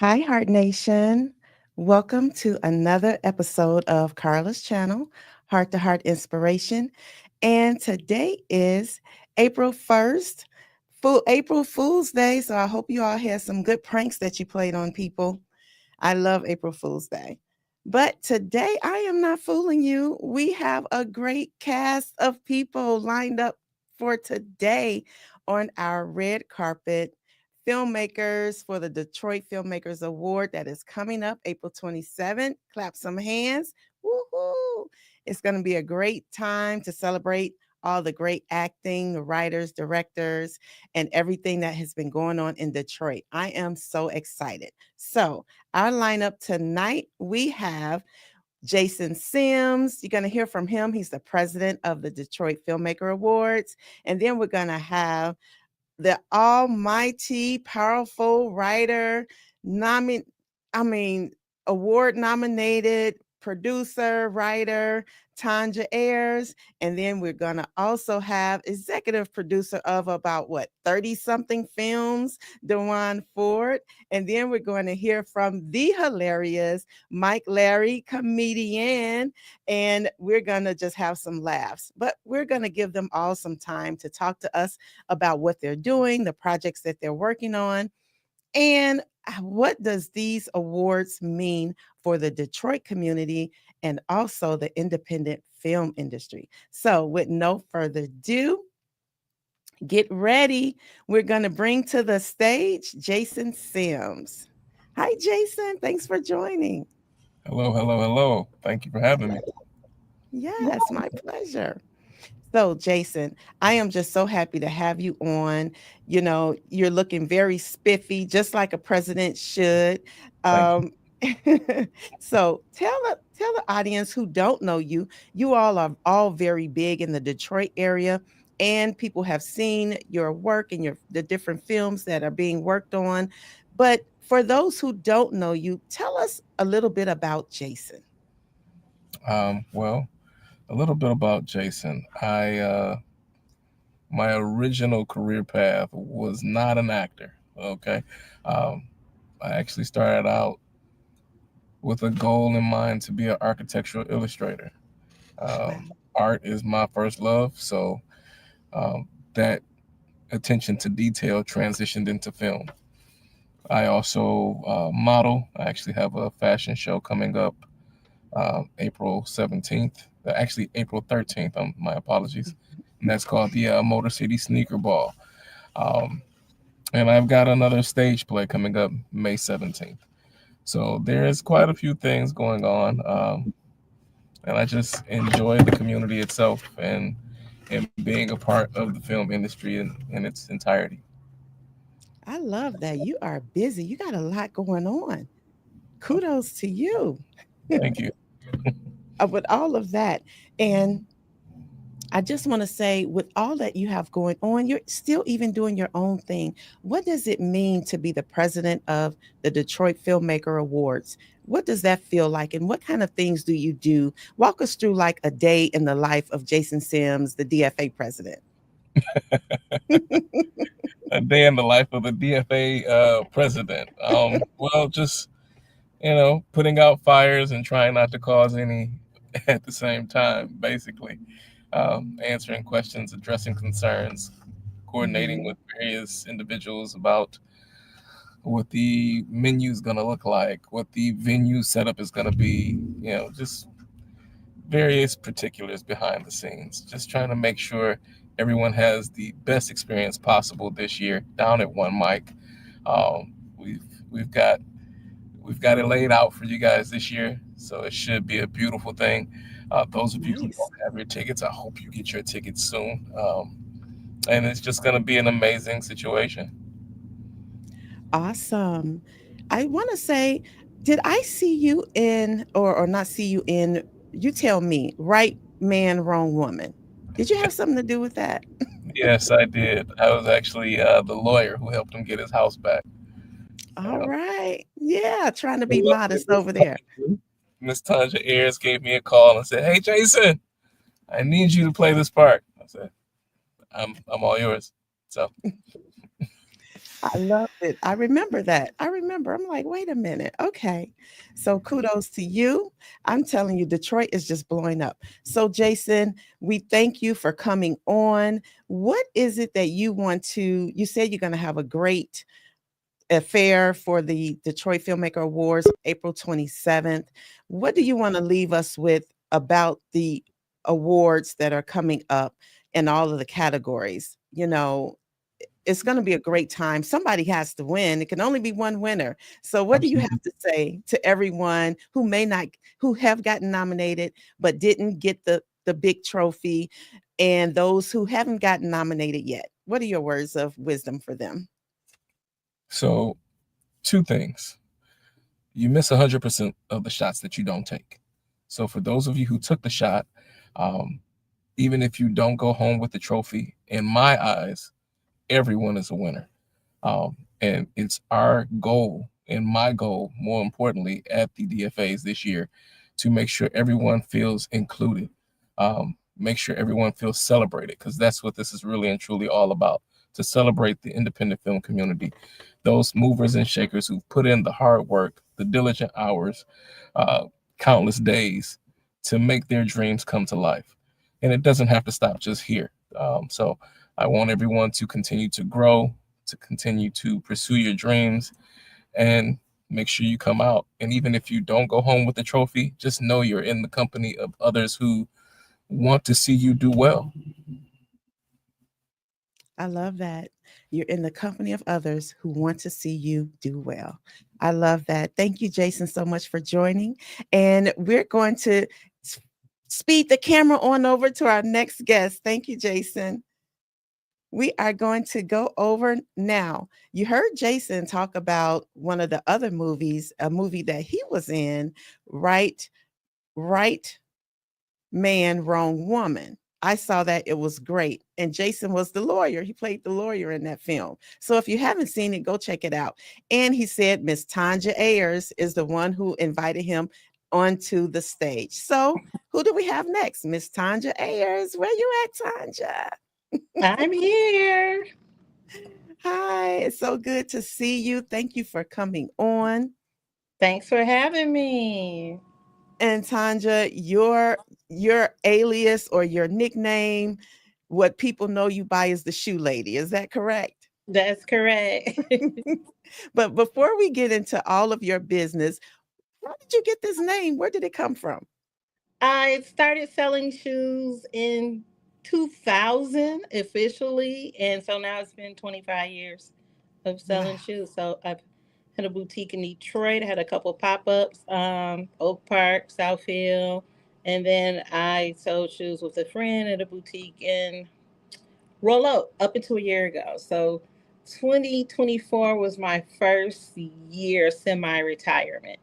Hi, Heart Nation. Welcome to another episode of Carla's channel, Heart to Heart Inspiration. And today is April 1st, April Fool's Day. So I hope you all had some good pranks that you played on people. I love April Fool's Day. But today I am not fooling you. We have a great cast of people lined up for today on our red carpet filmmakers for the Detroit Filmmakers Award that is coming up April 27th. Clap some hands. Woohoo! It's going to be a great time to celebrate all the great acting, the writers, directors, and everything that has been going on in Detroit. I am so excited. So, our lineup tonight, we have Jason Sims. You're going to hear from him. He's the president of the Detroit Filmmaker Awards. And then we're going to have the almighty, powerful writer, nomin- I mean, award nominated producer, writer, Tonja Ayers. And then we're going to also have executive producer of about 30 something films, Dewan Ford. And then we're going to hear from the hilarious Mike Larry, comedian. And we're going to just have some laughs, but we're going to give them all some time to talk to us about what they're doing, the projects that they're working on, and what does these awards mean for the Detroit community and also the independent film industry. So, with no further ado, get ready. We're going to bring to the stage Jason Sims. Hi, Jason. Thanks for joining. Hello, hello, hello. Thank you for having me. Yes, my pleasure. So, Jason, I am just so happy to have you on. You're looking very spiffy, just like a president should. Thank you. Um, so, tell the audience who don't know you. You all are all very big in the Detroit area, and people have seen your work and the different films that are being worked on. But for those who don't know you, tell us a little bit about Jason. Well, a little bit about Jason. My original career path was not an actor. Okay, um, I actually started out with a goal in mind to be an architectural illustrator. Wow. Art is my first love, so that attention to detail transitioned into film. I also model. I actually have a fashion show coming up April 17th, actually April 13th. My apologies. And that's called the Motor City Sneaker Ball. Um, and I've got another stage play coming up May 17th. So there's quite a few things going on. And I just enjoy the community itself and being a part of the film industry in its entirety. I love that. You are busy. You got a lot going on. Kudos to you Thank you. with all of that. And I just want to say, with all that you have going on, you're still even doing your own thing. What does it mean to be the president of the Detroit Filmmaker Awards? What does that feel like? And what kind of things do you do? Walk us through like a day in the life of Jason Sims, the DFA president. A day in the life of the DFA president. Well, just putting out fires and trying not to cause any at the same time, basically. Answering questions, addressing concerns, coordinating Mhm. with various individuals about what the menu is going to look like, what the venue setup is going to be, just various particulars behind the scenes. Just trying to make sure everyone has the best experience possible this year down at One Mic. We've got it laid out for you guys this year, so it should be a beautiful thing. Those of you who Nice. don't have your tickets, I hope you get your tickets soon. And it's just going to be an amazing situation. Awesome. I want to say, did I see you in, or not see you in, you tell me, right man, wrong woman? Did you have something to do with that? Yes, I did. I was actually the lawyer who helped him get his house back. All Uh, right. Yeah, trying to but be luckily, modest over there. Miss Tonja Ayers gave me a call and said, "Hey, Jason, I need you to play this part." I said, "I'm all yours." So I loved it. I remember that. I remember. I'm like, wait a minute. Okay. So kudos to you. I'm telling you, Detroit is just blowing up. So, Jason, we thank you for coming on. What is it that you want to? You said you're going to have a great affair for the Detroit Filmmaker Awards, April 27th. What do you want to leave us with about the awards that are coming up in all of the categories? It's going to be a great time. Somebody has to win. It can only be one winner. So what do you Absolutely. have to say to everyone who may not who have gotten nominated but didn't get the big trophy, and those who haven't gotten nominated yet? What are your words of wisdom for them? So, two things. You miss 100% of the shots that you don't take. So, for those of you who took the shot, um, even if you don't go home with the trophy, in my eyes, everyone is a winner. And it's our goal and my goal, more importantly, at the DFAs this year, to make sure everyone feels included, make sure everyone feels celebrated, because that's what this is really and truly all about, to celebrate the independent film community, those movers and shakers who've put in the hard work, the diligent hours, uh, countless days to make their dreams come to life. And it doesn't have to stop just here. So I want everyone to continue to grow, to continue to pursue your dreams, and make sure you come out. And even if you don't go home with the trophy, just know you're in the company of others who want to see you do well. I love that. You're in the company of others who want to see you do well. I love that. Thank you, Jason, so much for joining. And we're going to speed the camera on over to our next guest. Thank you, Jason. We are going to go over now. You heard Jason talk about one of the other movies, a movie that he was in, Right, Right Man, Wrong Woman. I saw that it was great. And Jason was the lawyer. He played the lawyer in that film. So if you haven't seen it, go check it out. And he said Miss Tonja Ayers is the one who invited him onto the stage. So who do we have next? Miss Tonja Ayers. Where you at, Tonja? I'm here. Hi, it's so good to see you. Thank you for coming on. Thanks for having me. And Tanja, your alias or your nickname, what people know you by is the shoe lady. Is that correct? That's correct. But before we get into all of your business, how did you get this name? Where did it come from? I started selling shoes in 2000 officially, and so now it's been 25 years of selling Wow. shoes. So I've had a boutique in Detroit. I had a couple pop-ups, Oak Park, Southfield, and then I sold shoes with a friend at a boutique in Roll up until a year ago. So 2024 was my first year semi-retirement.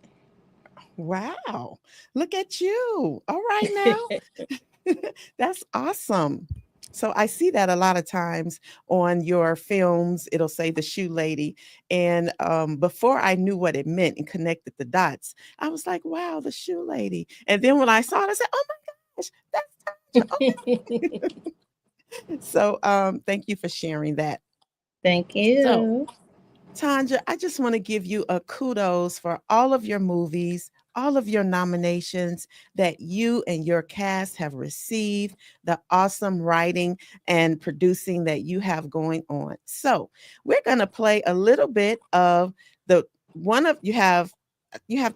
Wow. Look at you. All right now. That's awesome. So I see that a lot of times on your films. It'll say the shoe lady. And before I knew what it meant and connected the dots, I was like, wow, the shoe lady. And then when I saw it, I said, oh my gosh, that's Tasha. Okay. So thank you for sharing that. Thank So you. Tanja, I just want to give you a kudos for all of your movies, all of your nominations that you and your cast have received, the awesome writing and producing that you have going on. So, we're going to play a little bit of the one of you have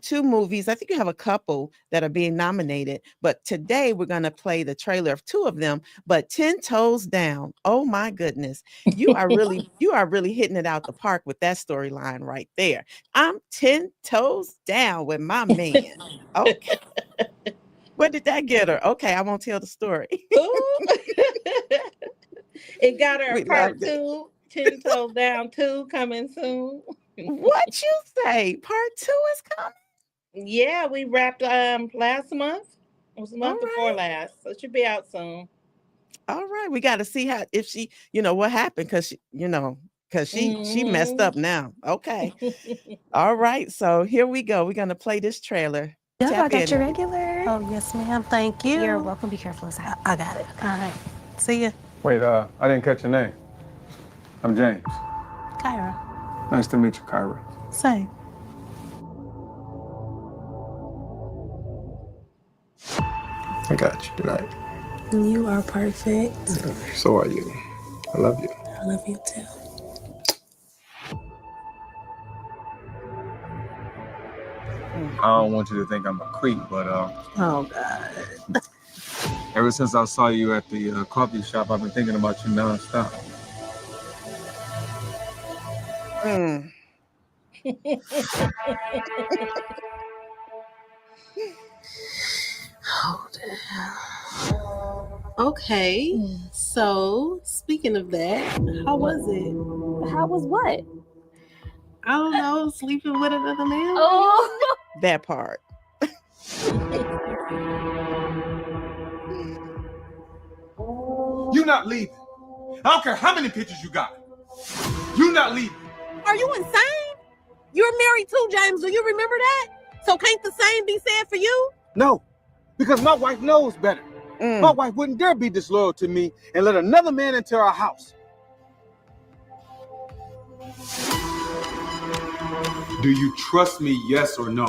two movies. I think you have a couple that are being nominated, but today we're going to play the trailer of two of them. But 10 Toes Down, oh my goodness, you are really hitting it out the park with that storyline right there. I'm 10 toes down with my man. Okay, what did that get her? Okay, I won't tell the story. Ooh. It got her a We part loved it. two, 10 toes down two coming soon. What you say? Part two is coming. Yeah, we wrapped last month. It was the All month before right. last. So it should be out soon. All right, we got to see how if she, what happened because she messed Hmm. up now. Okay, all right. So here we go. We're gonna play this trailer. Yep, I Tap got in, your everybody. regular. Oh, yes, ma'am. Thank you. You're welcome. Be careful inside. I got it. All right. See ya. Wait, I didn't catch your name. I'm James. Kyra. Nice to meet you, Kyra. Same. I got you tonight. You are perfect. So are you. I love you. I love you too. I don't want you to think I'm a creep, but Oh, God. ever since I saw you at the coffee shop, I've been thinking about you nonstop. Mm. Okay, so speaking of that, how was it? How was what? I don't know, sleeping with another man? Oh, That part. You not leaving. I don't care how many pictures you got. You not leaving. Are you insane? You're married too, James. Do you remember that? So can't the same be said for you? No, because my wife knows better. My wife wouldn't dare be disloyal to me and let another man into our house. Do you trust me, yes or no?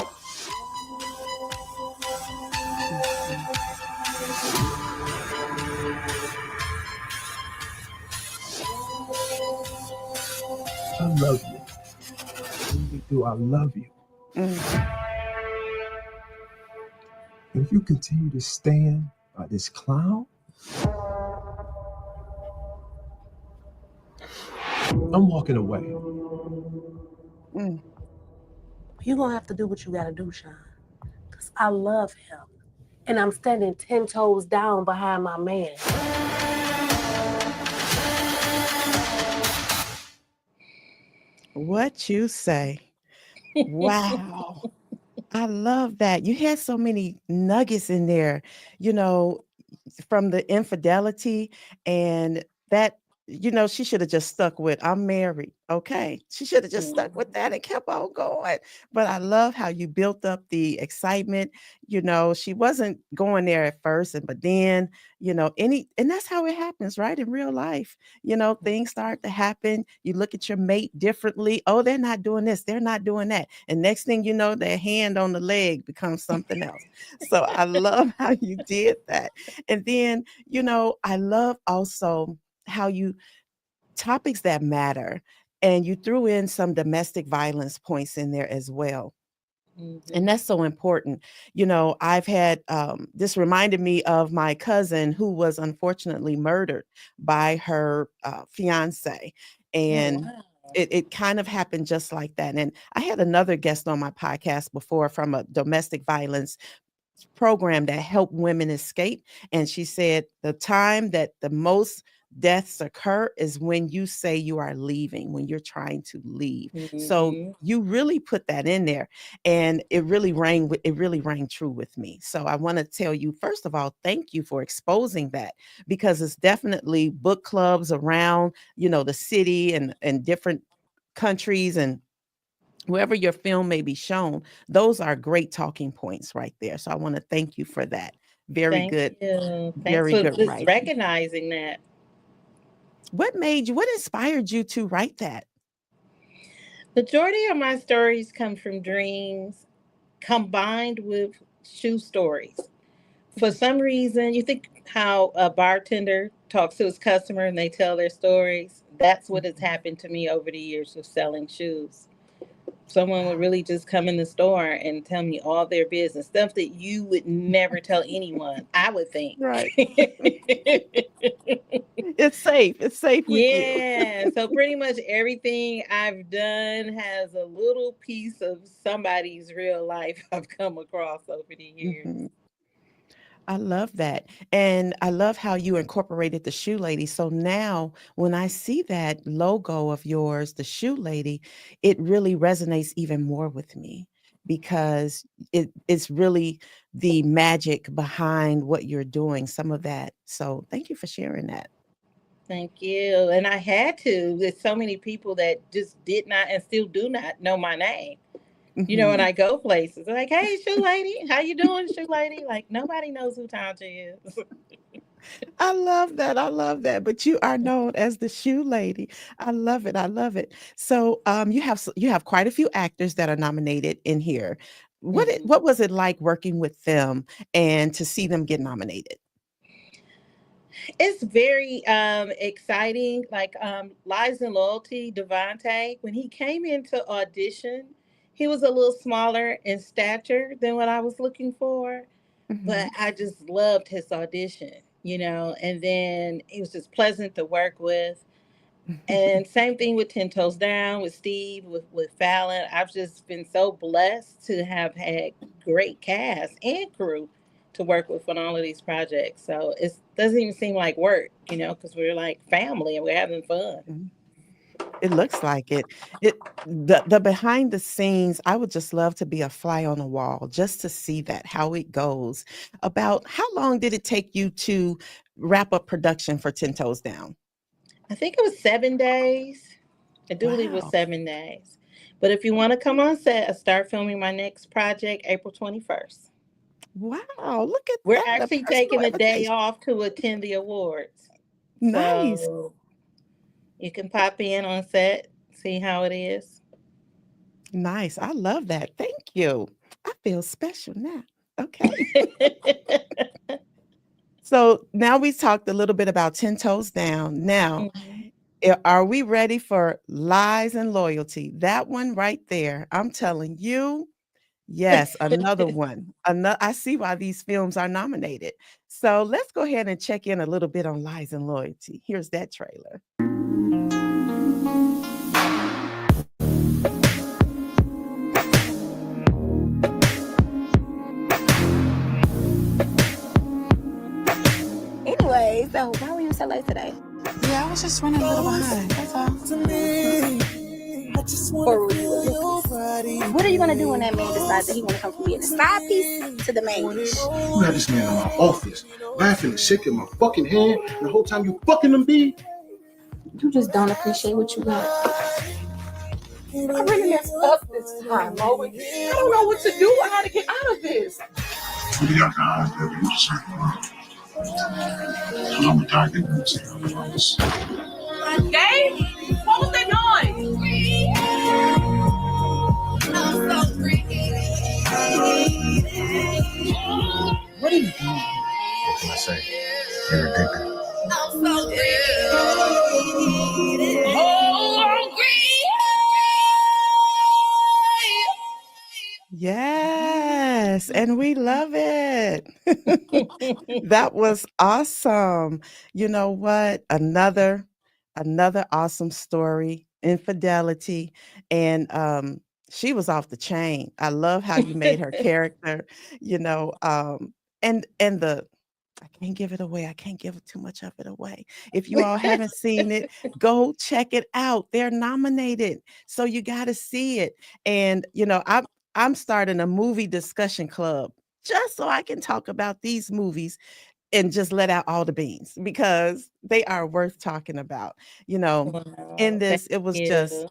I love you. I really do. I love you. If you continue to stand by this clown, I'm walking away. You're going to have to do what you got to do, Sean. Because I love him. And I'm standing 10 toes down behind my man. What you say? Wow. I love that. You had so many nuggets in there, you know, from the infidelity and that, she should have just stuck with, I'm married. Okay. She should have just stuck with that and kept on going. But I love how you built up the excitement. She wasn't going there at first, but then, and that's how it happens, right? In real life, things start to happen. You look at your mate differently. Oh, they're not doing this. They're not doing that. And next thing you know, their hand on the leg becomes something else. So I love how you did that. And then, I love also how you topics that matter, and you threw in some domestic violence points in there as well. And that's so important. I've had this reminded me of my cousin who was unfortunately murdered by her fiance. And it kind of happened just like that. And I had another guest on my podcast before from a domestic violence program that helped women escape. And she said the time that the most deaths occur is when you say you are leaving, when you're trying to leave. So you really put that in there, and it really rang true with me. So I want to tell you, first of all, thank you for exposing that, because it's definitely book clubs around, the city and different countries, and wherever your film may be shown. Those are great talking points right there. So I want to thank you for that. Very Thank good. you. Thanks Very for good just writing. recognizing that. What inspired you to write that? Majority of my stories come from dreams combined with shoe stories. For some reason, you think how a bartender talks to his customer and they tell their stories. That's what has happened to me over the years of selling shoes. Someone would really just come in the store and tell me all their business, stuff that you would never tell anyone, I would think. Right. It's safe. It's safe with you. Yeah. So pretty much everything I've done has a little piece of somebody's real life I've come across over the years. I love that. And I love how you incorporated the shoe lady. So now when I see that logo of yours, the shoe lady, it really resonates even more with me, because it's really the magic behind what you're doing, some of that. So thank you for sharing that. Thank you. And I had to. There's so many people that just did not and still do not know my name. When I go places, they're like, hey, shoe lady, how you doing, shoe lady? Like, nobody knows who Tonja is. I love that. I love that. But you are known as the shoe lady. I love it. I love it. So, you have quite a few actors that are nominated in here. What was it like working with them and to see them get nominated? It's very exciting. Like Lies and Loyalty, Devontae, when he came into audition, he was a little smaller in stature than what I was looking for. But Mhm. I just loved his audition, you know, and then he was just pleasant to work with. And same thing with Ten Toes Down, with Steve, with Fallon. I've just been so blessed to have had great cast and crew to work with on all of these projects. So it doesn't even seem like work, you know, because we're like family and we're having fun. Mhm. It looks like it. The behind the scenes, I would just love to be a fly on the wall just to see that, how it goes. About how long did it take you to wrap up production for 10 Toes Down? I think it was 7 days. I do believe it was Wow. 7 days. But if you want to come on set, I start filming my next project April 21st. Wow, look at We're that, a actually personal taking a day invitation. off to attend the awards. Nice, So you can pop in on set, see how it is. nice. I love that. Thank you. I feel special now. Okay. So now we talked a little bit about 10 Toes Down. Now, Mhm. are we ready for Lies and Loyalty? That one right there. I'm telling you, yes, another one. I see why these films are nominated. So let's go ahead and check in a little bit on Lies and Loyalty. Here's that trailer. Anyway, so why were you so late today? Yeah, I was just running a little behind. That's all. Or were you a piece? What are you gonna do when that man decides that he wanna come from being a side piece to the main dish? You had this man in my office, laughing and shaking my fucking hand, and the whole time you fucking him, B. You just don't appreciate what you got. I really messed up this time, Owen. I don't know what to do or how to get out of this. Dave? What was that noise? What are you doing? What can I say? You're addicted. Yes, and we love it. That was awesome. You know what? Another awesome story, infidelity, and she was off the chain. I love how you made her character, you know, and the I can't give it away. I can't give too much of it away. If you all haven't seen it, go check it out. They're nominated. So you got to see it. And I'm starting a movie discussion club just so I can talk about these movies and just let out all the beans because they are worth talking about. You know, in Wow, thank this, it was just you.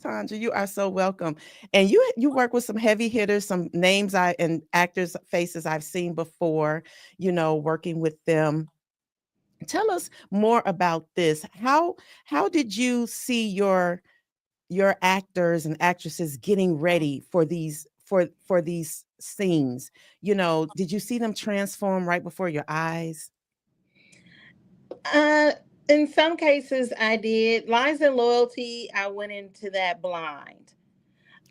Tonja, you are so welcome. And you work with some heavy hitters, some names and actors faces I've seen before, working with them. Tell us more about this. How did you see your actors and actresses getting ready for these scenes? Did you see them transform right before your eyes? Uh, in some cases, I did. Lies and Loyalty, I went into that blind.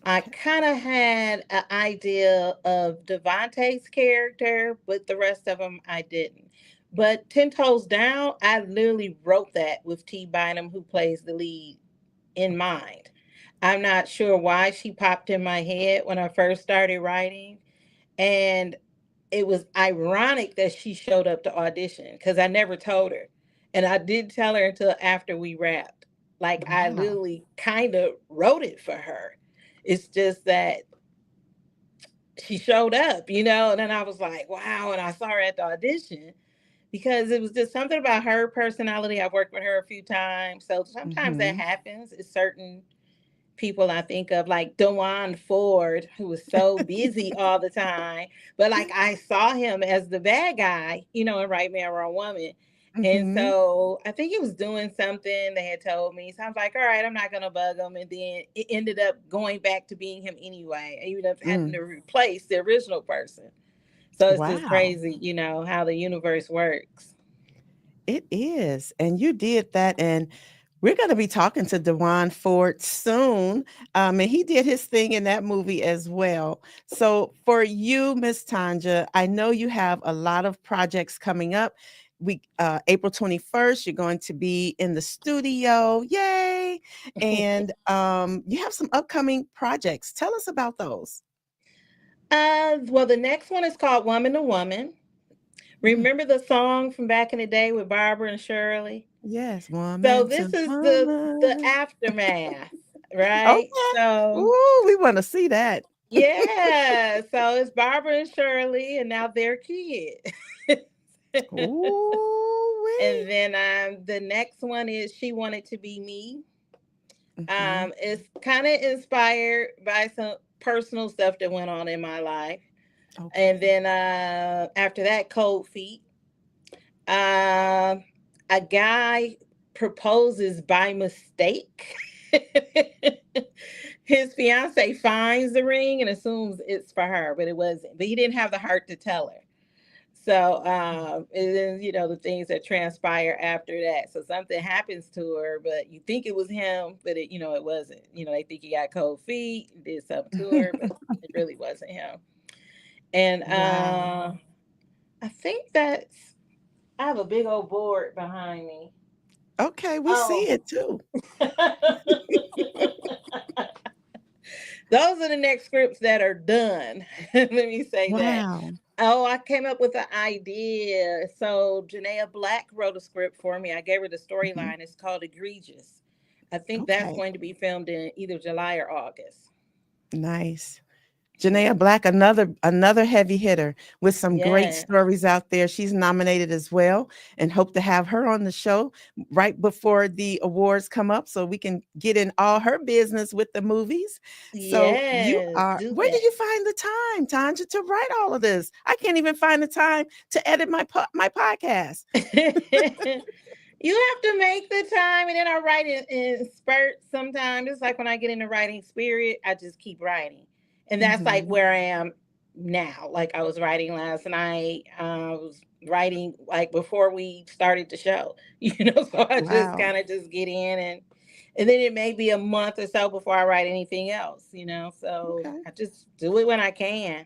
I Okay. kind of had an idea of Devontae's character, but the rest of them I didn't. But Ten Toes Down, I literally wrote that with T. Bynum, who plays the lead, in mind. I'm not sure why she popped in my head when I first started writing. And it was ironic that she showed up to audition because I never told her. And I didn't tell her until after we wrapped. Like I Wow. literally kind of wrote it for her. It's just that she showed up, you know, and then I was like, wow. And I saw her at the audition because it was just something about her personality. I've worked with her a few times. So sometimes that Mhm. happens. It's certain people I think of, like Dewan Ford, who was so busy all the time. But like I saw him as the bad guy, in Right Man, Wrong Woman. And Mm-hmm. so I think he was doing something they had told me. So I was like, all right, I'm not going to bug him. And then it ended up going back to being him anyway, even if having to replace the original person. So it's just Wow. crazy, how the universe works. It is. And you did that. And we're going to be talking to Dewan Ford soon. And he did his thing in that movie as well. So for you, Miss Tonja, I know you have a lot of projects coming up. April 21st, you're going to be in the studio. Yay. And you have some upcoming projects. Tell us about those. Well, the next one is called Woman to Woman. Remember the song from back in the day with Barbara and Shirley? Yes, So woman this to is the woman. aftermath, right? Okay. So Ooh, we want to see that. yeah, so it's Barbara and Shirley, and now their kid. Ooh, And then the next one is She Wanted to Be Me. It's kind of inspired by some personal stuff that went on in my life. And Okay. then after that, Cold Feet. A guy proposes by mistake. His fiance finds the ring and assumes it's for her, but it wasn't. But he didn't have the heart to tell her. So, and then the things that transpire after that. So something happens to her, but you think it was him, but it wasn't. They think he got cold feet, did something to her, but it really wasn't him. And Wow. I think that's. I have a big old board behind me. Okay, we see Oh. it too. Those are the next scripts that are done. Let me say that. Wow. Oh, I came up with an idea. So Janaea Black wrote a script for me. I gave her the Mhm. storyline. It's called Egregious. I think that's Okay. going to be filmed in either July or August. Nice. Yeah. Janaea Black, another heavy hitter with some great Yeah. stories out there. She's nominated as well, and hope to have her on the show right before the awards come up, so we can get in all her business with the movies. So Yes. Do where did that. you find the time, Tanja, to write all of this? I can't even find the time to edit my podcast. You have to make the time, and then I write in spurts sometimes. It's like when I get in the writing spirit, I just keep writing. And that's like Mhm. where I am now. Like I was writing last night. I was writing like before we started the show, so I just Wow. kind of just get in and then it may be a month or so before I write anything else. So Okay. I just do it when I can.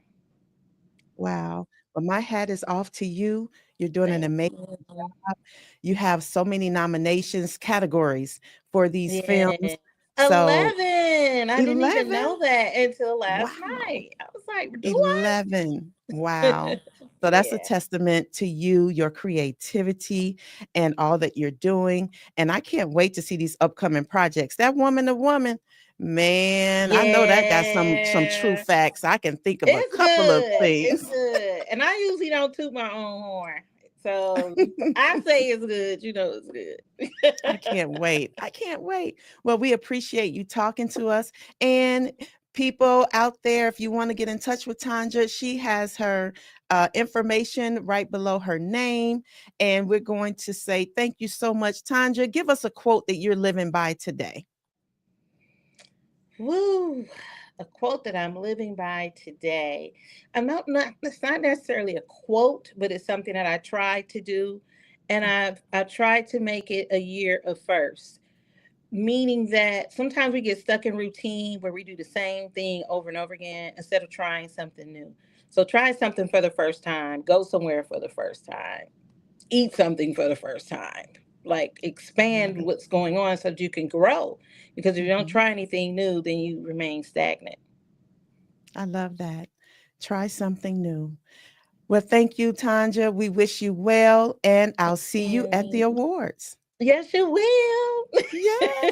Wow. Well, my hat is off to you. You're doing an Thank amazing you. job. You have so many nominations, categories for these Yeah. films. So 11. I didn't even 11? know that until last Wow. night. I was like, do 11. I? Wow. So that's a Yeah. testament to you, your creativity, and all that you're doing. And I can't wait to see these upcoming projects. That Woman to Woman, man, I know that got some true Yeah. facts. I can think of a It's couple of good. It's things. good. And I usually don't toot my own horn. So I say it's good. It's I good. can't wait. I can't wait. Well, we appreciate you talking to us. And people out there, if you want to get in touch with Tanja, she has her information right below her name. And we're going to say thank you so much, Tanja. Give us a quote that you're living by today. Woo. A quote that I'm living by today. It's not necessarily a quote, but it's something that I try to do. And Okay. I tried to make it a year of first, meaning that sometimes we get stuck in routine where we do the same thing over and over again instead of trying something new. So try something for the first time, go somewhere for the first time, eat something for the first time. Like expand Right. what's going on so that you can grow. Because if you don't Mhm. try anything new, then you remain stagnant. I love that. Try something new. Well, thank you, Tanja. We wish you well, and I'll see you at the And awards. yes, you will. Yeah.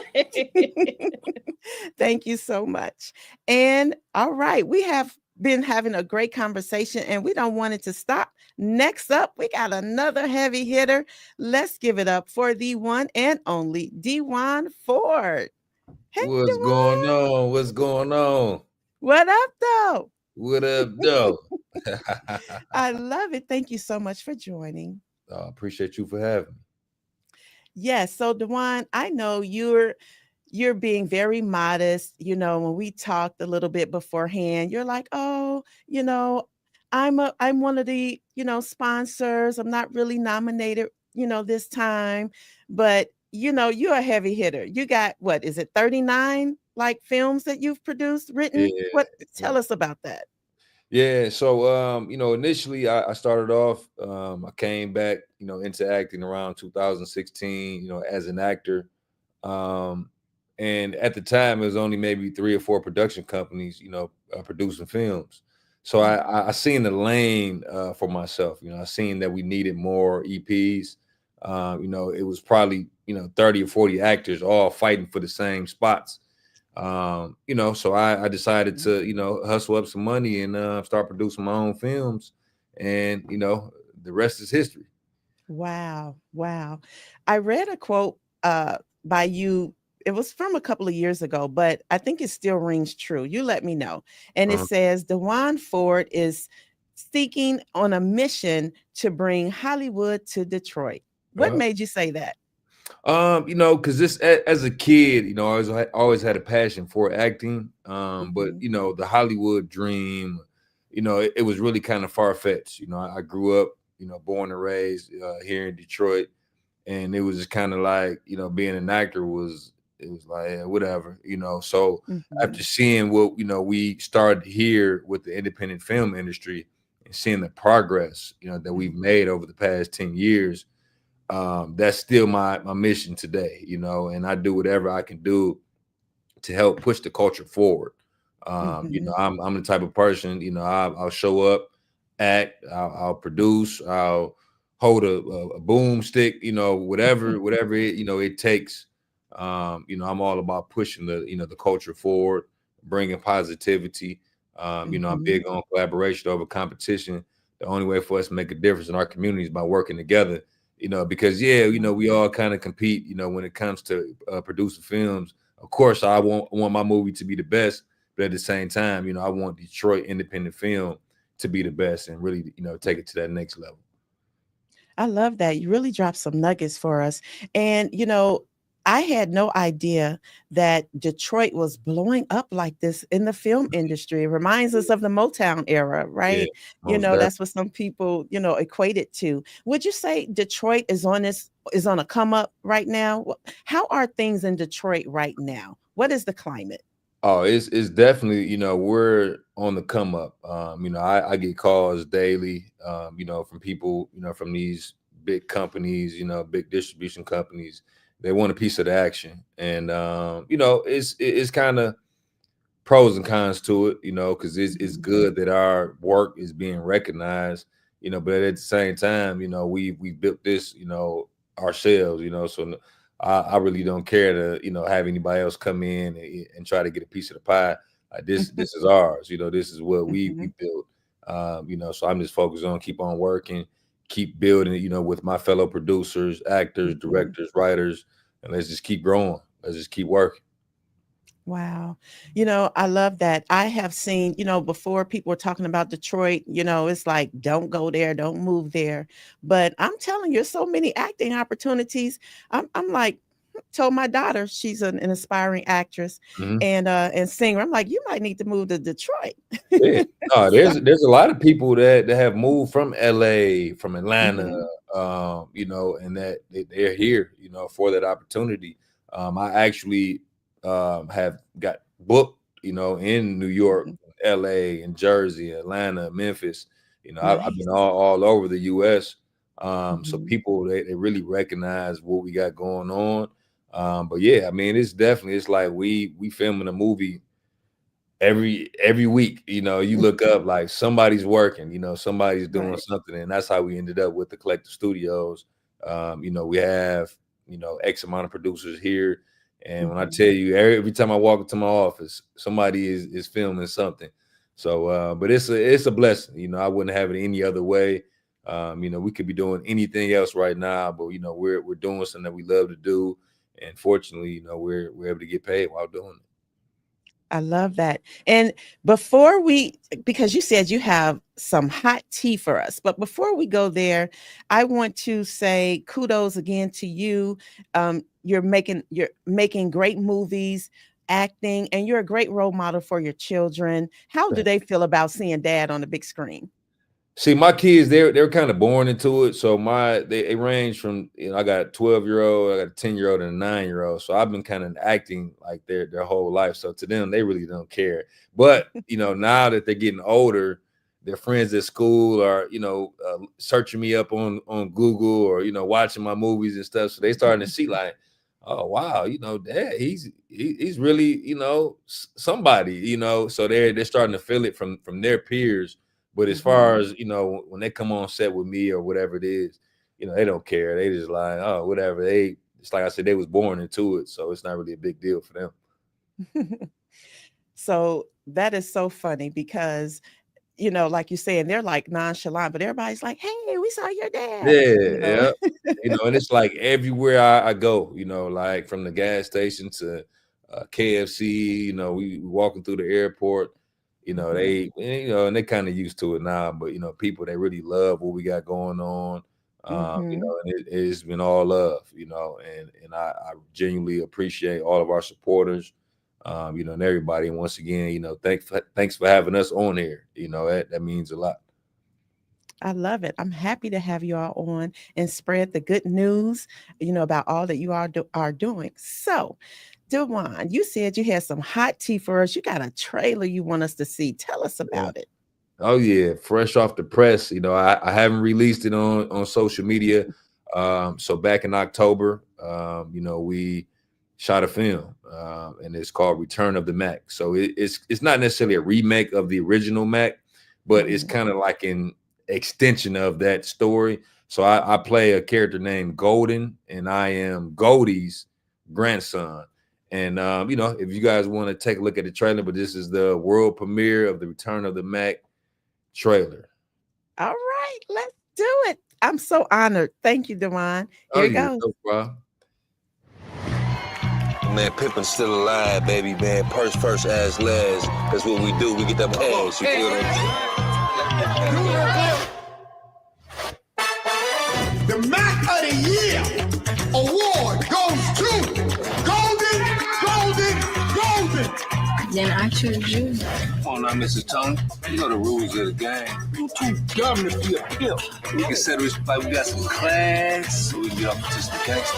Thank you so much. And all right, we have been having a great conversation and we don't want it to stop. Next up, we got another heavy hitter. Let's give it up for the one and only DeJuan Ford. Hey, What's going Dewan. on? What's going on? What up, though? What up, though? I love it. Thank you so much for joining. Appreciate you for having me. Yes. So, Dewan, I know you're being very modest. When we talked a little bit beforehand, you're like, oh, I'm one of the, sponsors. I'm not really nominated, this time. But you're a heavy hitter. You got what is it, 39 like films that you've produced, written? Yeah, What yeah, tell us about that? yeah. So, initially I started off. I came back, into acting around 2016. As an actor. Um, and at the time, it was only maybe 3 or 4 production companies, producing films. So I seen the lane for myself. I seen that we needed more EPs. It was probably 30 or 40 actors all fighting for the same spots. So I decided to hustle up some money and start producing my own films, and the rest is history. Wow. Wow. I read a quote by you. It was from a couple of years ago, but I think it still rings true. You let me know. And it Uh, says Dewan Ford is seeking on a mission to bring Hollywood to Detroit. What uh, made you say that? Because this as a kid, I always had a passion for acting. But Mhm. the Hollywood dream, it was really kind of far fetched. I grew up, born and raised here in Detroit, and it was just kind of like, being an actor was it was like, yeah, whatever. So after Mhm. seeing what we started here with the independent film industry and seeing the progress, that we've Mhm. made over the past 10 years, that's still my mission today, and I do whatever I can do to help push the culture forward. Mhm. I'm the type of person, I'll show up, act, I'll produce, I'll hold a boomstick, whatever it takes. I'm all about pushing the culture forward, bringing positivity. I'm Mhm. big on collaboration over competition. The only way for us to make a difference in our community is by working together. Because we all kind of compete. When it comes to producing films. Of course, I want my movie to be the best, but at the same time, I want Detroit independent film to be the best and really, take it to that next level. I love that. You really dropped some nuggets for us. And, I had no idea that Detroit was blowing up like this in the film industry. It reminds us of the Motown era, Yeah, right? most definitely. That's what some people, equate it to. Would you say Detroit is on a come up right now? How are things in Detroit right now? What is the climate? Oh, it's definitely, we're on the come up. I get calls daily, from people, from these big companies, big distribution companies. They want a piece of the action. And it's kind of pros and cons to it, because it's Mhm. good that our work is being recognized, but at the same time, we built this, ourselves, so I really don't care to, have anybody else come in and try to get a piece of the pie. Like this is ours, this is what we Mhm. built. So I'm just focused on keep on working, keep building, with my fellow producers, actors, Mhm. directors, writers, and let's just keep growing. Let's just keep working. Wow. I love that. I have seen, before people were talking about Detroit, it's like, don't go there, don't move there. But I'm telling you, so many acting opportunities. I'm like, told my daughter, she's an aspiring actress Mhm. and singer. I'm like, you might need to move to Detroit. Yeah. No, So, there's a lot of people that have moved from LA, from Atlanta, mhm, and that they're here, for that opportunity. I actually have got booked, in New York, mhm, LA, and Jersey, Atlanta, Memphis. I've been nice. all over the US. So Mhm. people they really recognize what we got going on. But yeah, I mean, it's like we filming a movie every week. You look up like somebody's working, somebody's doing Right. something, and that's how we ended up with the Collective Studios. We have X amount of producers here, and when I Mhm. tell you, every time I walk into my office, somebody is filming something. So but it's a blessing. I wouldn't have it any other way. We could be doing anything else right now, but we're doing something that we love to do, And fortunately, you know, we're able to get paid while doing it. I love that. And before because you said you have some hot tea for us, but before we go there, I want to say kudos again to you. You're making great movies, acting, and you're a great role model for your children. How do they feel about seeing dad on the big screen? See, my kids, they're kind of born into it. So they range from, you know, I got a 12-year-old, I got a 10-year-old, and a 9-year-old. So I've been kind of acting like their whole life. So to them, they really don't care. But you know, now that they're getting older, their friends at school are, you know, searching me up on Google, or, you know, watching my movies and stuff. So they starting to see like, oh wow, you know, dad, he's really, you know, somebody, you know. So they're starting to feel it from their peers. But as far as, you know, when they come on set with me or whatever it is, you know, they don't care. They just like, oh, whatever. It's like I said, they was born into it. So it's not really a big deal for them. So that is so funny because, you know, like you're saying, they're like nonchalant, but everybody's like, hey, we saw your dad. Yeah, you know? yeah. You know, and it's like everywhere I go, you know, like from the gas station to KFC, you know, we walking through the airport. You know, and they kind of used to it now, but you know, people, they really love what we got going on. You know, and it's been all love, you know, and I genuinely appreciate all of our supporters, you know, and everybody. And once again, you know, thanks for having us on here. You know, that means a lot. I love it. I'm happy to have you all on and spread the good news, you know, about all that you are doing. So, DeJuan, you said you had some hot tea for us. You got a trailer you want us to see. Tell us about it. Oh yeah, fresh off the press. You know, I haven't released it on social media. So back in October, you know, we shot a film, and it's called Return of the Mac. So it's not necessarily a remake of the original Mac, but it's kind of like an extension of that story. So I play a character named Golden, and I am Goldie's grandson. And you know, if you guys want to take a look at the trailer, but this is the world premiere of the Return of the Mac trailer. All right, let's do it. I'm so honored. Thank you, DeJuan. Here it goes. No problem. Man, Pippin's still alive, baby, man. Purse first, ass last. That's what we do. We get that pass. You feel what I'm saying? The Mac of the Year award goes to Golden. Then I choose you. Come on now, Mrs. Tony. You know the rules of the game. You too dumb to be a pimp. We can settle this like we got some class, so we can get off just the gangster.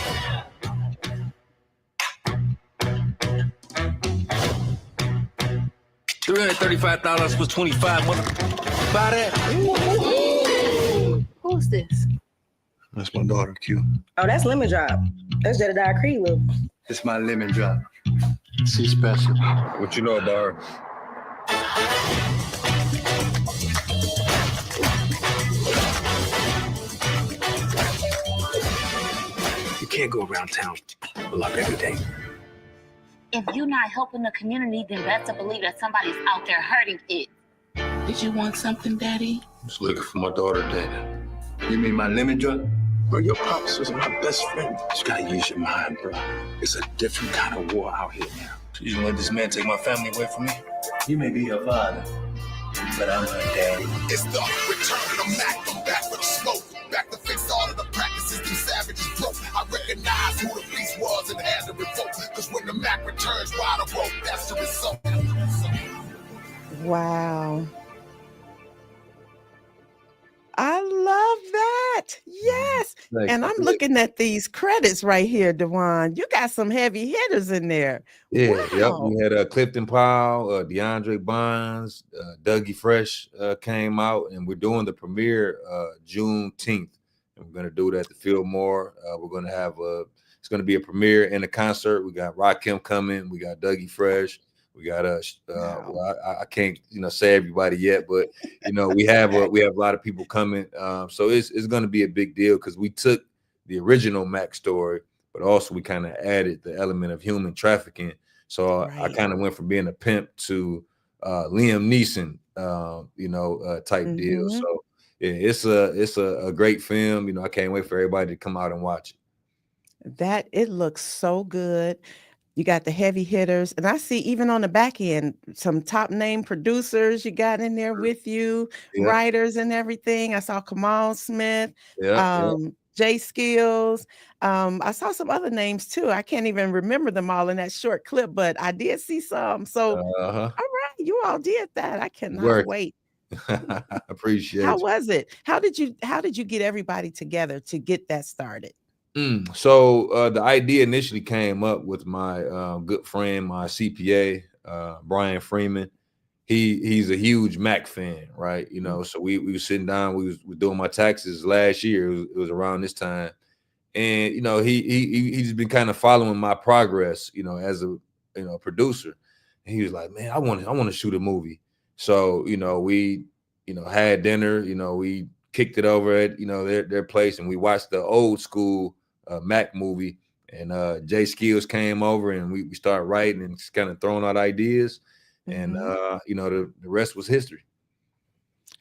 $335 was 25, mother. Buy that. Who's this? That's my daughter, Q. Oh, that's Lemon Drop. That's Jedediah Creed look. It's my lemon drop. She's special. What you know about her? You can't go around town a lot every day. If you're not helping the community, then best to believe that somebody's out there hurting it. Did you want something, Daddy? I'm just looking for my daughter, Dad. You mean my lemon drop? Bro, your pops was my best friend. You gotta use your mind, bro. It's a different kind of war out here now. So you gonna let this man take my family away from me? You may be your father, but I'm her dad. It's the return of the Mac. I'm back for the smoke. Back to fix all of the practices these savages broke. I recognize who the beast was and had to revoke. Cause when the Mac returns, wide rope, that's the result. Wow. I love that. Yes. And I'm looking at these credits right here, DeJuan. You got some heavy hitters in there. Yeah, Wow. yep. We had Clifton Powell, DeAndre Bonds, Dougie Fresh came out, and we're doing the premiere Juneteenth. And we're gonna do it at the Fillmore. We're gonna have it's gonna be a premiere and a concert. We got Rakim coming, we got Dougie Fresh. We got well, I can't say everybody yet, but we have a lot of people coming. So it's going to be a big deal because we took the original Mac story, but also we kind of added the element of human trafficking. So I kind of went from being a pimp to Liam Neeson, type deal. So yeah, it's a great film. I can't wait for everybody to come out and watch it. That it looks so good. You got the heavy hitters, and I see even on the back end some top name producers you got in there with you, Yeah, writers and everything. I saw Kamal Smith, yeah, yeah. Jay Skills. I saw some other names too. I can't even remember them all in that short clip, but I did see some. So, all Uh-huh. right, you all did that. I cannot Work. wait. How Appreciate was it? How did you get everybody together to get that started? you. So the idea initially came up with my good friend, my CPA, Brian Freeman. He's a huge Mac fan, right? You know, so we were sitting down, we was doing my taxes last year. It was around this time. And you know, he's been kind of following my progress, you know, as a producer. And he was like, man, I want to shoot a movie. So, you know, we, had dinner, we kicked it over at, their place, and we watched the old school Mac movie. And Jay Skills came over, and we started writing and just kind of throwing out ideas. And the rest was history.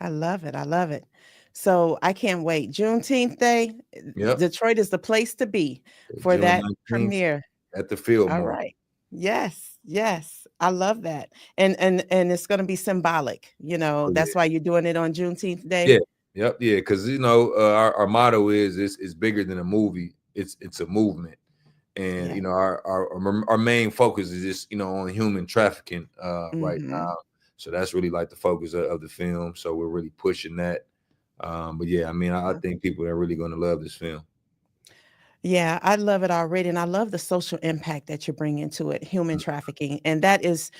I love it. I love it. So I can't wait. Juneteenth Day, Yep. Detroit is the place to be for June that 19th premiere. at the Field All Mall. right. Yes, yes. I love that. And it's going to be symbolic. Oh, That's yeah. why you're doing it on Juneteenth Day. Yeah. Yep. Yeah. Because our motto is it's bigger than a movie. It's a movement. And Yeah. our main focus is just on human trafficking right Mhm. now. So that's really like the focus of the film. So we're really pushing that. But yeah, I mean, I think people are really going to love this film. Yeah, I love it already. And I love the social impact that you're bringing to it, human trafficking. And that is,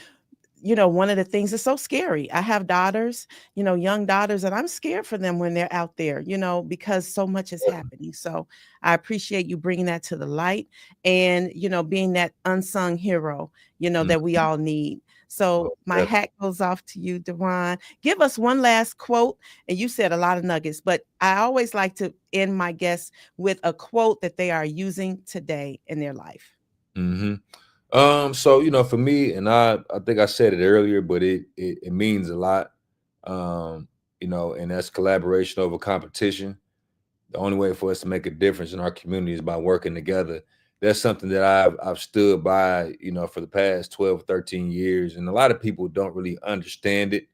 one of the things that's so scary. I have daughters, young daughters, and I'm scared for them when they're out there, because so much is happening. So I appreciate you bringing that to the light and, being that unsung hero, that we all need. So my hat goes off to you, DeJuan. Give us one last quote. And you said a lot of nuggets, but I always like to end my guests with a quote that they are using today in their life. Mm-hmm. So for me, and I think I said it earlier, but it means a lot. And that's collaboration over competition. The only way for us to make a difference in our community is by working together. That's something that I've stood by, for the past 12, 13 years. And a lot of people don't really understand it.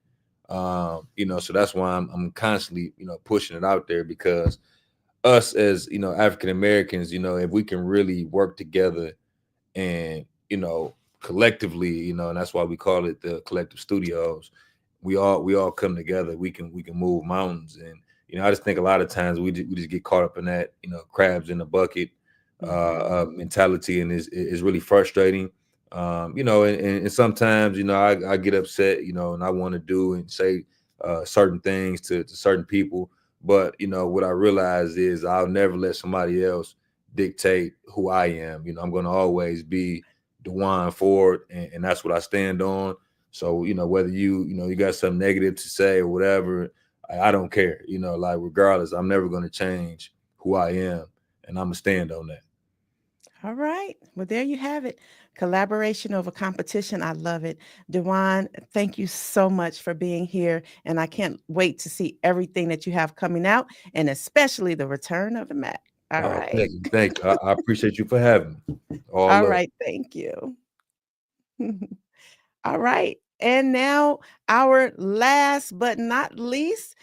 So that's why I'm constantly, pushing it out there, because us as, African Americans, if we can really work together and, collectively, and that's why we call it the collective studios. We all come together. We can move mountains. And, I just think a lot of times we just get caught up in that, crabs in the bucket mentality, and is really frustrating. And sometimes, I get upset, and I want to do and say certain things to certain people. But, what I realize is I'll never let somebody else dictate who I am. I'm going to always be Dewan Ford, and that's what I stand on. So, whether you got something negative to say or whatever, I don't care, like regardless, I'm never going to change who I am, and I'm going to stand on that. All right. Well, there you have it. Collaboration over competition. I love it. DeJuan, thank you so much for being here. And I can't wait to see everything that you have coming out, and especially the return of the Mac. All right. Thank you. I appreciate you for having me. All right. Thank you. All right. And now our last but not least,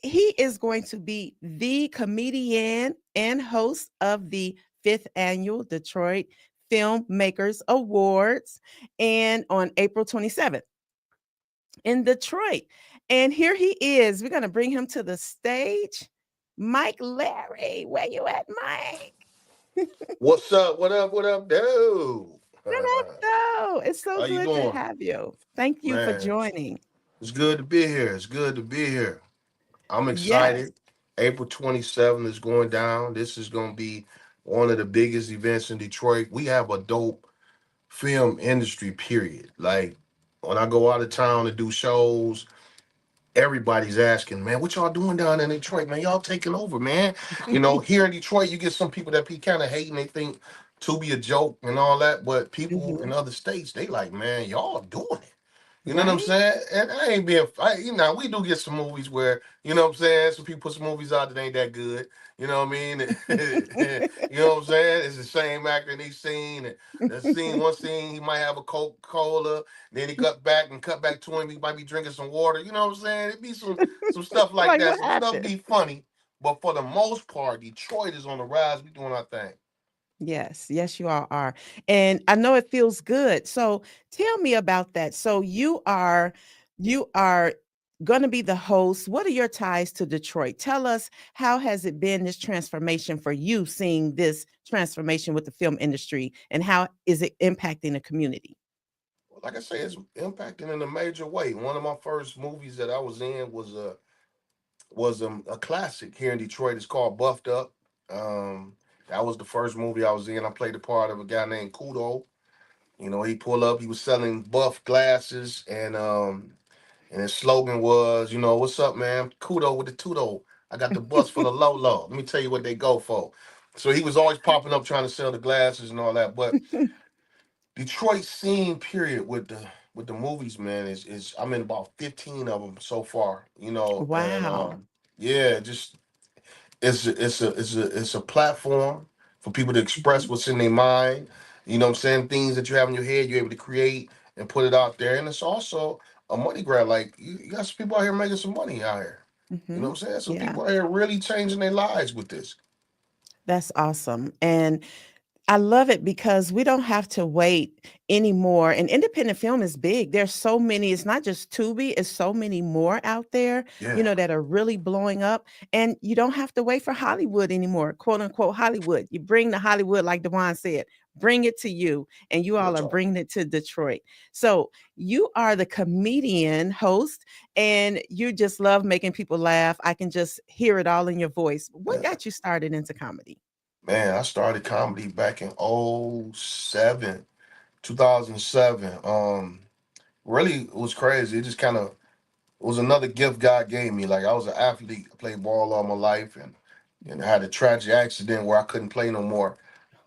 he is going to be the comedian and host of the 5th annual Detroit Filmmakers Awards, and on April 27th in Detroit. And here he is. We're going to bring him to the stage. Mike Larry, where you at, Mike? What's up? What up? What up, dude? What up, though? It's so How you good to doing? have you. Thank you for joining. It's good to be here. It's good to be here. I'm Yes. excited. April 27th is going down. This is going to be one of the biggest events in Detroit. We have a dope film industry, period. Like, when I go out of town to do shows, everybody's asking, man, what y'all doing down in Detroit, man? Y'all taking over, man. Here in Detroit, you get some people that be kind of hating. They think to be a joke and all that. But people in other states, they like, man, y'all doing it. You know what I'm Right? saying? And I ain't being, we do get some movies where, you know what I'm saying, some people put some movies out that ain't that good. You know what I mean? You know what I'm saying? It's the same actor in each scene. And one scene, he might have a Coca-Cola. Then he cut back to him. He might be drinking some water. You know what I'm saying? It be some stuff like Like that. what Some stuff happened? be funny. But for the most part, Detroit is on the rise. We doing our thing. Yes, yes, you all are. And I know it feels good. So tell me about that. So you are going to be the host. What are your ties to Detroit? Tell us, how has it been, this transformation for you, seeing this transformation with the film industry, and how is it impacting the community? Like I say, it's impacting in a major way. One of my first movies that I was in was a classic here in Detroit. It's called Buffed Up. That was the first movie I was in. I played the part of a guy named Kudo. You know, he pulled up. He was selling buff glasses, and his slogan was, you know, what's up, man? Kudo with the Tudo. I got the bus for the low low. Let me tell you what they go for. So he was always popping up trying to sell the glasses and all that. But Detroit scene period with the movies, man, is I'm in about 15 of them so far, you know, and Wow. yeah, just it's a platform for people to express Mhm. what's in their mind. You know what I'm saying? Things that you have in your head, you're able to create and put it out there. And it's also a money grab. Like you got some people out here making some money out here. You know Mhm. what I'm saying? Some Yeah, people out here really changing their lives with this. that's awesome. And I love it because we don't have to wait anymore. And independent film is big. There's so many, it's not just Tubi, it's so many more out there, Yeah. that are really blowing up. And you don't have to wait for Hollywood anymore, quote unquote Hollywood. You bring the Hollywood, like Dewan said, bring it to you. And you Real all are talk. bringing it to Detroit. So you are the comedian host, and you just love making people laugh. I can just hear it all in your voice. What Yeah. got you started into comedy? Man, I started comedy back in '07, 2007. Really it was crazy. It just kind of was another gift God gave me. Like I was an athlete, I played ball all my life, and I had a tragic accident where I couldn't play no more,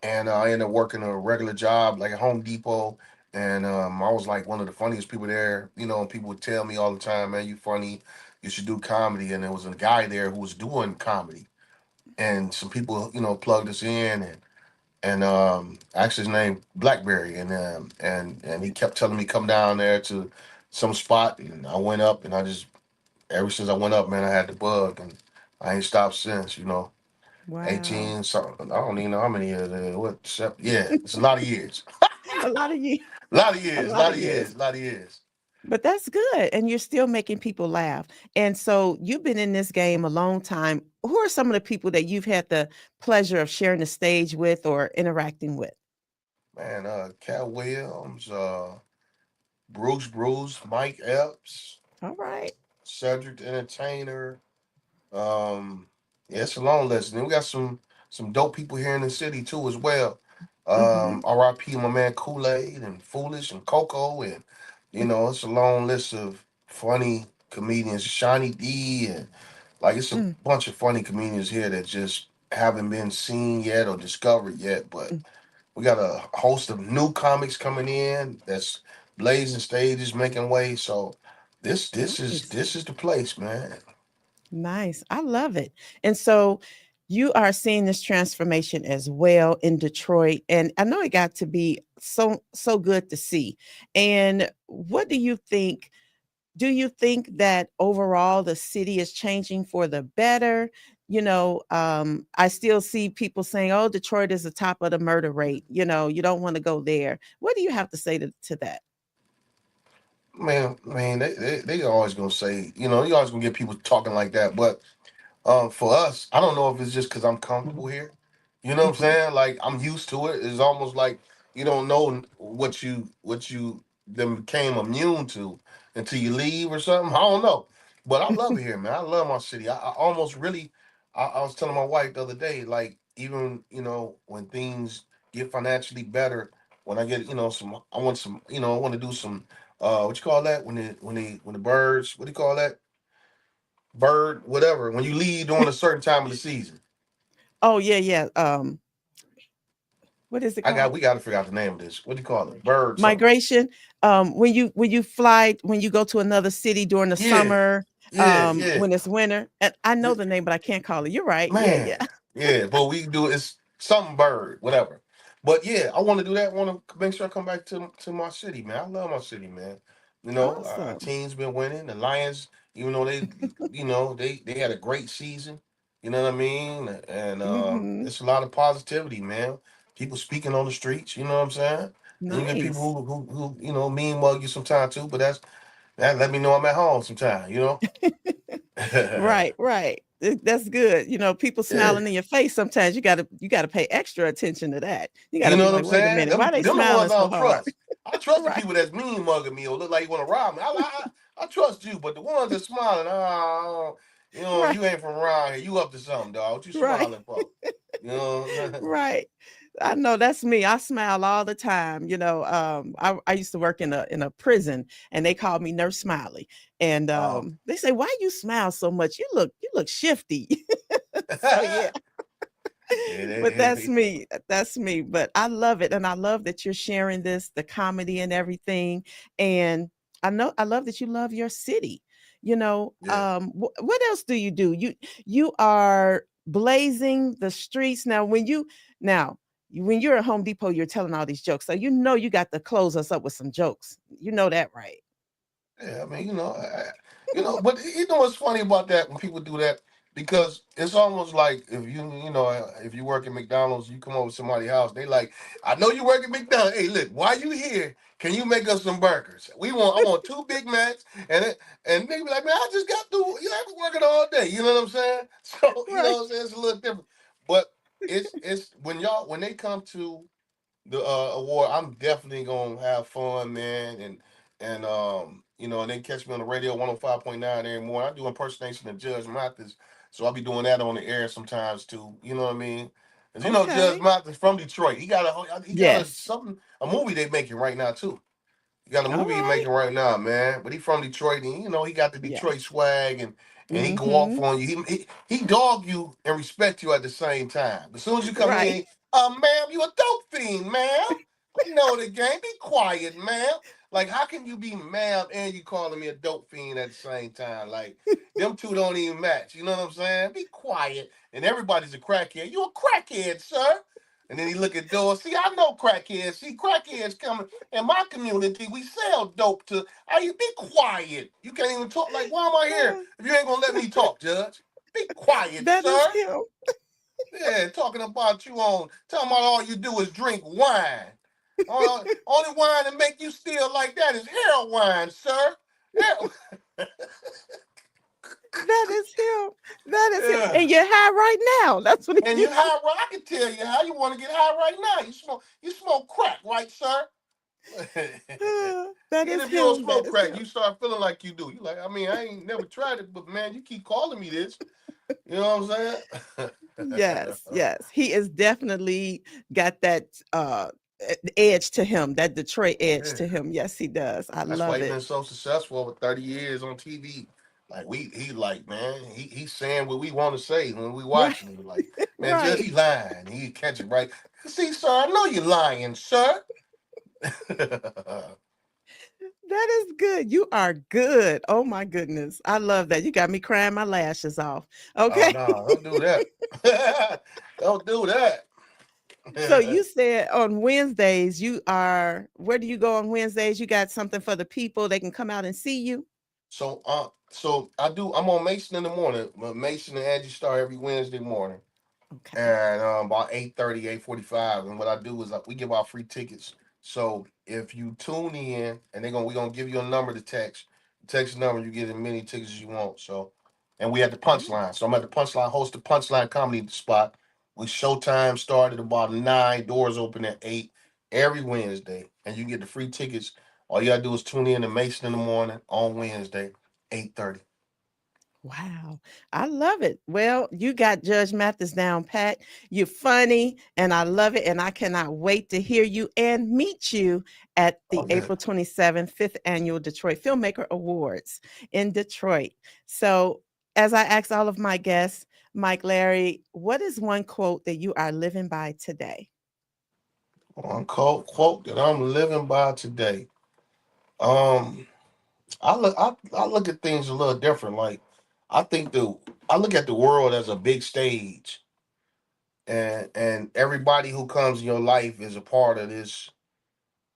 and I ended up working a regular job like at Home Depot, and I was like one of the funniest people there. You know, and people would tell me all the time, "Man, you funny, you should do comedy." And there was a guy there who was doing comedy, and some people, plugged us in, and actually his name Blackberry, and he kept telling me come down there to some spot, and I went up, and I just ever since I went up, man, I had the bug, and I ain't stopped since. 18 Wow. something. I don't even know how many years. Yeah, it's a lot of years. A lot of you, A lot of a years. A lot lot of of years. years. A lot of years. But that's good. And you're still making people laugh. And so you've been in this game a long time. Who are some of the people that you've had the pleasure of sharing the stage with or interacting with? Man, Cat Williams, Bruce, Mike Epps, All right. Cedric the Entertainer. Um, yeah, it's a long list. And then we got some dope people here in the city too as well. Mm-hmm. R.I.P. my man Kool-Aid and Foolish and Coco, and it's a long list of funny comedians. Shawnee D, and like it's a Mm, bunch of funny comedians here that just haven't been seen yet or discovered yet. But mm. we got a host of new comics coming in that's blazing stages, making way. So this is Nice. this is the place, man. Nice. I love it. And so you are seeing this transformation as well in Detroit. And I know it got to be so good to see. And what do you think? Do you think that overall the city is changing for the better? I still see people saying, oh, Detroit is the top of the murder rate. You don't want to go there. What do you have to say to that? Man, they always gonna say, you always gonna get people talking like that. But for us, I don't know if it's just because I'm comfortable here. You know what I'm Mhm. saying? Like I'm used to it. It's almost like you don't know what you then became immune to until you leave or something. I don't know, but I love it here, man. I love my city. I almost really. I was telling my wife the other day, like even when things get financially better, when I get I want some, I want to do some what you call that when the birds, what do you call that, bird whatever, when you leave during a certain time of the season. Oh, yeah, yeah. What is it called? We got to figure out the name of this. What do you call it? Bird something. Migration. When you fly, when you go to another city during the Yeah, summer, yeah. when it's winter, and I know the name, but I can't call it. You're right. Yeah, Man, yeah. yeah, but we do it's something bird, whatever. But yeah, I want to do that. Want to make sure I come back to my city, man. I love my city, man. You know, our Awesome. team's been winning. The Lions, even though they had a great season. You know what I mean? And Mm-hmm. it's a lot of positivity, man. People speaking on the streets. You know what I'm saying? And you get Nice. people who mean mug you sometimes too. But that let me know I'm at home sometime. You know. Right, right. That's good. People Yeah. smiling in your face. Sometimes you gotta pay extra attention to that. You You gotta know be what I'm like, wait a saying? minute, Them, why they them the smiling ones I so don't hard? trust. I trust the Right, people that's mean mugging me or look like you want to rob me. I trust you, but the ones that smiling, right, you ain't from around here. You up to something, dog. What you right. smiling for? You know? Right. I know that's me. I smile all the time. I used to work in a prison, and they called me Nurse Smiley. And they say, "Why you smile so much? You look shifty." So yeah. Yeah, But that's me. That's me. But I love it, and I love that you're sharing this, the comedy and everything. And I love that you love your city. yeah. What else do you do? You are blazing the streets now. When you're at Home Depot, you're telling all these jokes, so you got to close us up with some jokes. You know that, right? Yeah, I mean, but you know what's funny about that when people do that because it's almost like if you work at McDonald's, you come over to somebody's house, they like, I know you work at McDonald's. Hey, look, while you here, can you make us some burgers? I want 2 Big Macs, and they be like, man, I just got through. I've been working all day. You know what I'm saying? So you know Right. what I'm saying? It's a little different, but it's when they come to the award, I'm definitely gonna have fun, man, and they catch me on the radio 105.9 every morning. I do impersonation of Judge Mathis, so I'll be doing that on the air sometimes too. You know what I mean? Because Judge Okay. Mathis from Detroit, he got Yes. a movie they making right now too. He got a All movie he right. making right now, man. But he from Detroit, and he got the Detroit Yes. swag, and he go off Mm-hmm. on you. He dog you and respect you at the same time. As soon as you come Right. in, ma'am, you a dope fiend, ma'am. We know the game. Be quiet, ma'am. Like, how can you be ma'am and you calling me a dope fiend at the same time? Like, them two don't even match. You know what I'm saying? Be quiet. And everybody's a crackhead. You a crackhead, sir. And then he look at doors. See, I know crackheads. See, crackheads coming in my community. We sell dope to. Are you be quiet? You can't even talk. Like, why am I here if you ain't gonna let me talk, Judge? Be quiet, That is sir. him. Yeah, talking about talking about all you do is drink wine. Only wine that make you still like that is heroin, sir. That is him. That is him. Yeah. And you're high right now. That's what And he you high, right? I can tell you how you want to get high right now. You smoke crack, right, sir? That Even is if you don't him. That smoke is crack, him. you start feeling like you do. You like, I mean, I ain't never tried it, but man, you keep calling me this. You know what I'm saying? Yes, yes. He is definitely got that edge to him, that Detroit edge Yeah. to him. Yes, he does. I That's why love he's it. been so successful over 30 years on TV. Like he like, man, he's saying what we want to say when we Right. watching him. Like, man, Judge, Right. he lying. He catch it right. See, sir, I know you're lying, sir. That is good. You are good. Oh my goodness. I love that. You got me crying my lashes off. Oh Okay. no, don't do that. Don't do that. So you said on Wednesdays, where do you go on Wednesdays? You got something for the people. They can come out and see you. So I'm on Mason in the morning. Mason and Angie Star every Wednesday morning. Okay. And about 8:30, 8:45. And what I do is we give out free tickets. So if you tune in, and we're gonna give you a number to text. Text the number, you get as many tickets as you want. So, and we at the Oh, Punchline. So I'm at the Punchline, host the Punchline comedy spot. We showtime started about 9, doors open at 8 every Wednesday, and you get the free tickets. All you gotta do is tune in to Mason in the morning on Wednesday, 8:30. wow. I love it. Well, you got Judge Mathis down pat. You're funny, and I love it. And I cannot wait to hear you and meet you at the Oh yeah. April 27th, 5th Annual Detroit Filmmaker Awards in Detroit. So, as I ask all of my guests, Mike, Larry, what is one quote that you are living by today? One quote that I'm living by today. Um, I look at things a little different. Like I think I look at the world as a big stage, and everybody who comes in your life is a part of this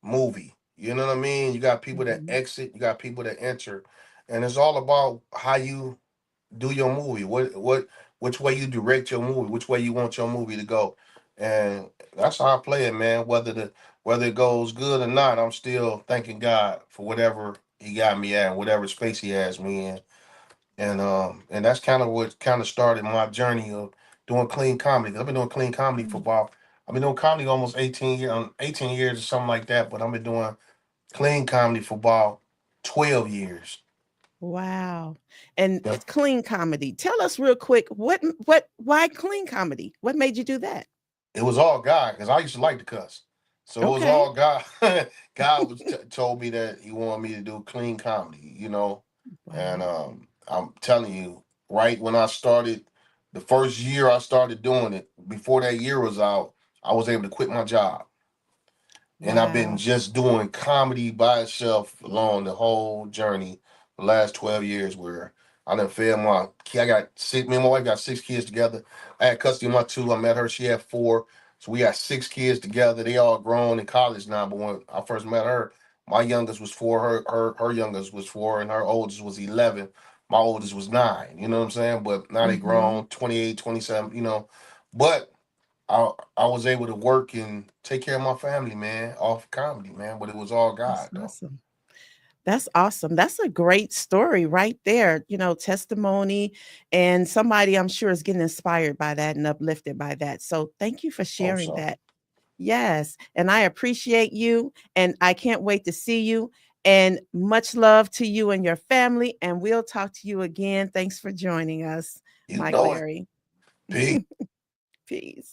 movie. You know what I mean? You got people that exit, you got people that enter, and it's all about how you do your movie. Which way you direct your movie, which way you want your movie to go, and that's how I play it, man. Whether it goes good or not, I'm still thanking God for whatever He got me at, whatever space He has me in, and that's kind of what kind of started my journey of doing clean comedy. I've been doing clean comedy for about I've been doing comedy almost 18 years or something like that, but I've been doing clean comedy for about 12 years. Wow. And Yeah. clean comedy. Tell us real quick, why clean comedy? What made you do that? It was all God because I used to like to cuss. So it was Okay. all God. God told me that He wanted me to do clean comedy, And Wow. I'm telling you, right when I started, the first year I started doing it, before that year was out, I was able to quit my job. And I've been Wow. just doing comedy by itself along the whole journey, the last 12 years, where I done fed my kid. I got six, me and my wife got 6 kids together. I had custody of my two. I met her, she had four. So we got 6 kids together. They all grown in college now. But when I first met her, my youngest was 4, her youngest was 4, and her oldest was 11. My oldest was 9. You know what I'm saying? But now they Mhm. grown, 28, 27. But I was able to work and take care of my family, man, off comedy, man. But it was all That's God, though. awesome. That's awesome. That's a great story right there. Testimony, and somebody I'm sure is getting inspired by that and uplifted by that. So thank you for sharing Also, that. Yes. And I appreciate you, and I can't wait to see you. And much love to you and your family. And we'll talk to you again. Thanks for joining us, you Mike know it. Larry. Peace. Peace.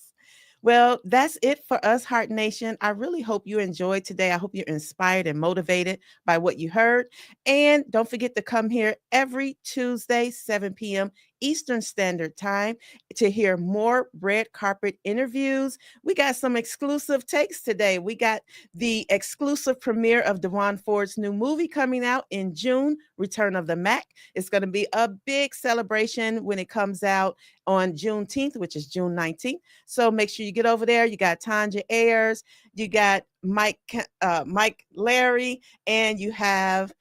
Well, that's it for us, Heart Nation. I really hope you enjoyed today. I hope you're inspired and motivated by what you heard. And don't forget to come here every Tuesday, 7 p.m. Eastern Standard Time to hear more red carpet interviews. We got some exclusive takes today. We got the exclusive premiere of DeWan Ford's new movie coming out in June, Return of the Mac. It's going to be a big celebration when it comes out on Juneteenth, which is June 19th. So make sure you get over there. You got Tonja Ayers, you got Mike Larry, and you have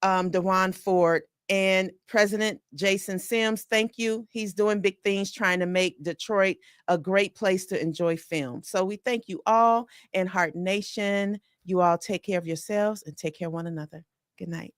Dewan Ford and President Jason Sims. Thank you. He's doing big things trying to make Detroit a great place to enjoy film. So we thank you all, and Heart Nation, you all take care of yourselves and take care of one another. Good night.